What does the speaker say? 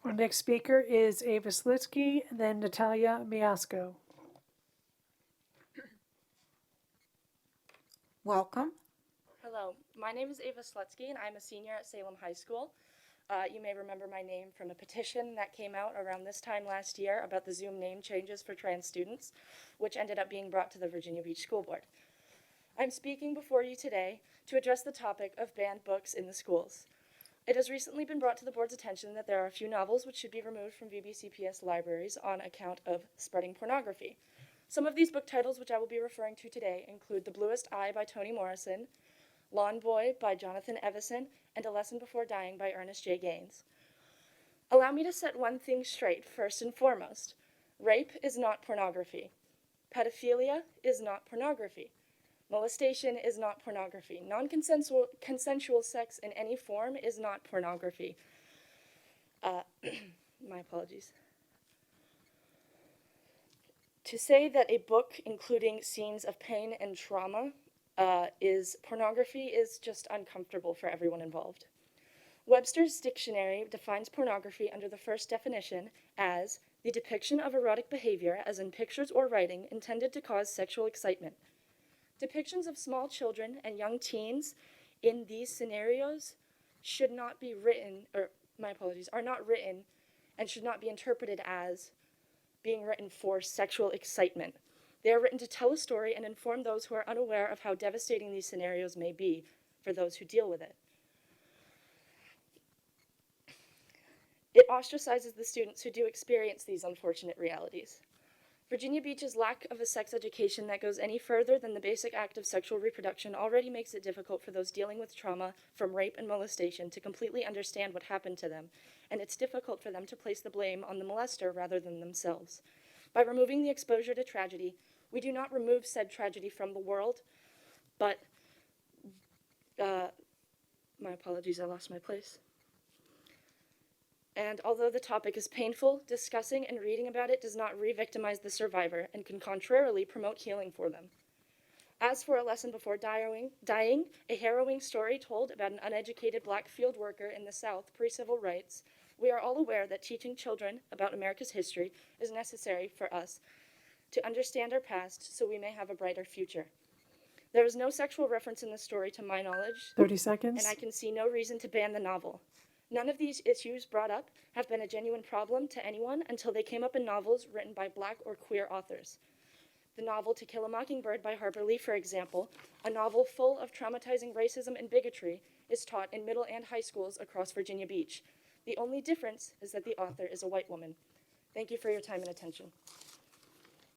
Our next speaker is Ava Slitsky, and then Natalia Miasko. Welcome. Hello, my name is Ava Slutsky, and I'm a senior at Salem High School. You may remember my name from a petition that came out around this time last year about the Zoom name changes for trans students, which ended up being brought to the Virginia Beach School Board. I'm speaking before you today to address the topic of banned books in the schools. It has recently been brought to the board's attention that there are a few novels which should be removed from VBCPS libraries on account of spreading pornography. Some of these book titles which I will be referring to today include The Bluest Eye by Toni Morrison, Lawn Boy by Jonathan Evison, and A Lesson Before Dying by Ernest J. Gaines. Allow me to set one thing straight first and foremost. Rape is not pornography. Pedophilia is not pornography. Molestation is not pornography. Non-consensual sex in any form is not pornography. My apologies. To say that a book including scenes of pain and trauma is pornography is just uncomfortable for everyone involved. Webster's dictionary defines pornography under the first definition as the depiction of erotic behavior, as in pictures or writing, intended to cause sexual excitement. Depictions of small children and young teens in these scenarios should not be written, are not written and should not be interpreted as being written for sexual excitement. They are written to tell a story and inform those who are unaware of how devastating these scenarios may be for those who deal with it. It ostracizes the students who do experience these unfortunate realities. Virginia Beach's lack of a sex education that goes any further than the basic act of sexual reproduction already makes it difficult for those dealing with trauma from rape and molestation to completely understand what happened to them, and it's difficult for them to place the blame on the molester rather than themselves. By removing the exposure to tragedy, we do not remove said tragedy from the world, but, my apologies, I lost my place. And although the topic is painful, discussing and reading about it does not re-victimize the survivor and can contrarily promote healing for them. As for A Lesson Before Dying, a harrowing story told about an uneducated black field worker in the South pre-civil rights, we are all aware that teaching children about America's history is necessary for us to understand our past so we may have a brighter future. There is no sexual reference in the story to my knowledge, 30 seconds. and I can see no reason to ban the novel. None of these issues brought up have been a genuine problem to anyone until they came up in novels written by black or queer authors. The novel To Kill a Mockingbird by Harper Lee, for example, a novel full of traumatizing racism and bigotry, is taught in middle and high schools across Virginia Beach. The only difference is that the author is a white woman. Thank you for your time and attention.